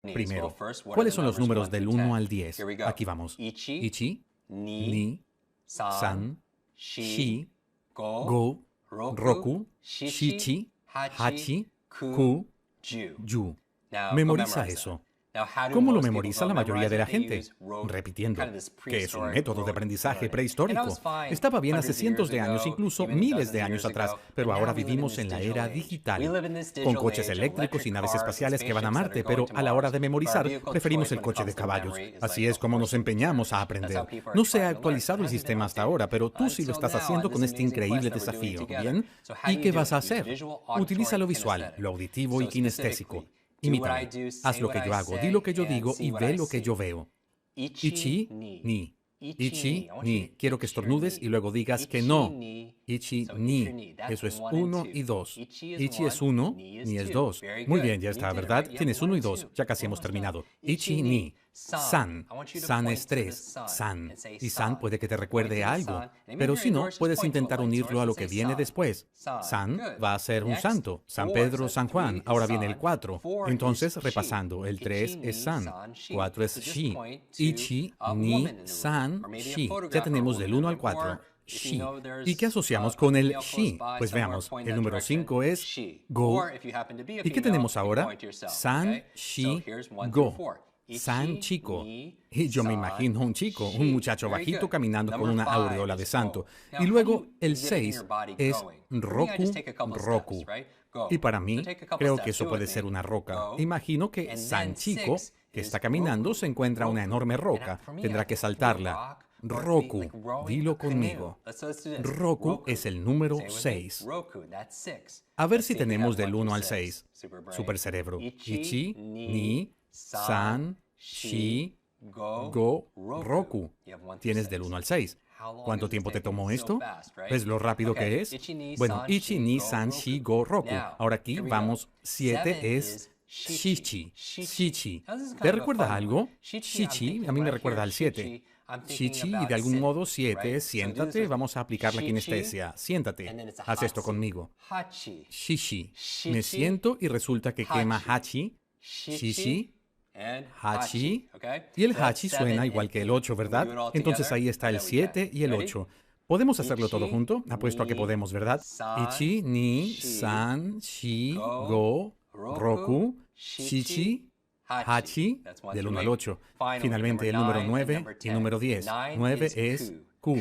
Primero, ¿cuáles son los números del 1 al 10? Aquí vamos. Ichi, ni, san, shi, go, roku, shichi, hachi, ku, yu. Memoriza eso. ¿Cómo lo memoriza la mayoría de la gente? Repitiendo, que es un método de aprendizaje prehistórico. Estaba bien hace cientos de años, incluso miles de años atrás, pero ahora vivimos en la era digital, con coches eléctricos y naves espaciales que van a Marte, pero a la hora de memorizar, preferimos el coche de caballos. Así es como nos empeñamos a aprender. No se ha actualizado el sistema hasta ahora, pero tú sí lo estás haciendo con este increíble desafío, ¿bien? ¿Y qué vas a hacer? Utiliza lo visual, lo auditivo y kinestésico. Imítame. Haz lo que yo hago, di lo que yo digo y ve lo que yo veo. Ichi, ni. Ichi, ni. Quiero que estornudes y luego digas que no. Ichi, ni. Eso es 1 y 2. Ichi es 1, ni es 2. Muy bien, ya está, ¿verdad? Tienes 1 y 2. Ya casi hemos terminado. Ichi, ni. San. San es 3. San. Y san puede que te recuerde a algo. Pero si no, puedes intentar unirlo a lo que viene después. San va a ser un santo. San Pedro, San Juan. Ahora viene el 4. Entonces, repasando, el 3 es san. 4 es shi. Ichi, ni, san, shi. Ya tenemos del 1 al 4. Shi. ¿Y qué asociamos con el shi? Pues veamos, el número 5 es go. ¿Y qué tenemos ahora? San, shi, go. San chico. Y yo me imagino un chico, un muchacho bajito caminando con una aureola de santo. Y luego el 6 es roku, roku. Y para mí, creo que eso puede ser una roca. Imagino que San chico, que está caminando, se encuentra una enorme roca. Tendrá que saltarla. Roku, dilo conmigo. Roku es el número 6. A ver si tenemos del 1 al 6. Supercerebro. Ichi, ni, san, shi, go, roku. Tienes del 1 al 6. ¿Cuánto tiempo te tomó esto? ¿Ves lo rápido que es? Bueno, ichi, ni, san, shi, go, roku. Ahora aquí vamos, 7 es shichi, shichi. ¿Te recuerda algo? Shichi, a mí me recuerda al 7. Shichi, y de algún modo 7, siéntate, vamos a aplicar la kinestesia. Siéntate, haz esto conmigo. Shishi, me siento y resulta que quema hachi, shishi, hachi, y el hachi suena igual que el 8, ¿verdad? Entonces ahí está el 7 y el 8. ¿Podemos hacerlo todo junto? Apuesto a que podemos, ¿verdad? Ichi, ni, san, shi, go, roku, shichi, hachi, del 1 al 8. Finalmente el número 9 y número 10. 9 es ku.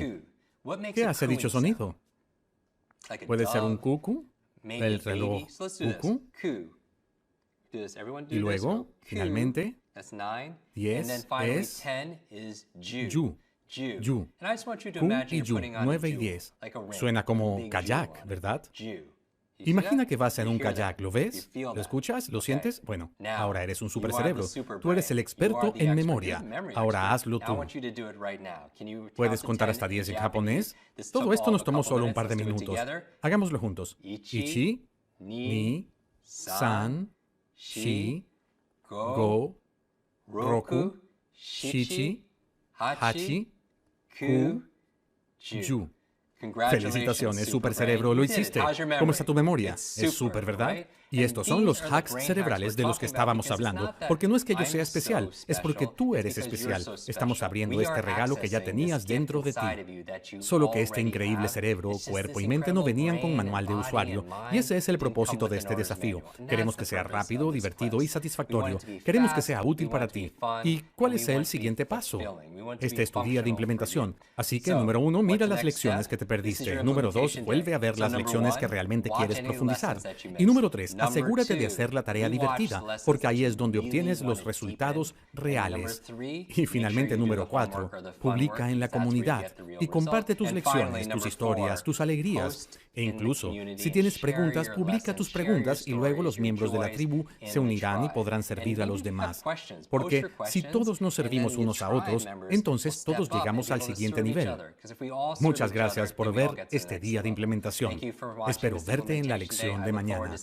¿Qué hace dicho sonido? ¿Puede ser un cucu? El reloj cucu. Y luego, finalmente, 10 es yu. Yu. Ku y yu, 9 y 10. Suena como kayak, ¿verdad? Imagina que vas en un kayak, ¿lo ves? ¿Lo escuchas? ¿Lo sientes? Bueno, ahora eres un supercerebro. Tú eres el experto en memoria. Ahora hazlo tú. ¿Puedes contar hasta 10 en japonés? Todo esto nos tomó solo un par de minutos. Hagámoslo juntos. Ichi, ni, san, shi, go, roku, shichi, hachi, ku, yu. Felicitaciones, supercerebro, lo hiciste. ¿Cómo está tu memoria? Es súper, ¿verdad? Y estos son los hacks cerebrales de los que estábamos hablando, porque no es que yo sea especial, es porque tú eres especial. Estamos abriendo este regalo que ya tenías dentro de ti. Solo que este increíble cerebro, cuerpo y mente no venían con manual de usuario, y ese es el propósito de este desafío. Queremos que sea rápido, divertido y satisfactorio. Queremos que sea útil para ti. ¿Y cuál es el siguiente paso? Este es tu día de implementación. Así que, número 1, mira las lecciones que te perdiste. Número 2, vuelve a ver las lecciones que realmente quieres profundizar. Y número 3, asegúrate de hacer la tarea divertida, porque ahí es donde obtienes los resultados reales. Y finalmente, número 4, publica en la comunidad y comparte tus lecciones, tus historias, tus alegrías. E incluso, si tienes preguntas, publica tus preguntas y luego los miembros de la tribu se unirán y podrán servir a los demás. Porque si todos nos servimos unos a otros, entonces todos llegamos al siguiente nivel. Muchas gracias por ver este día de implementación. Espero verte en la lección de mañana.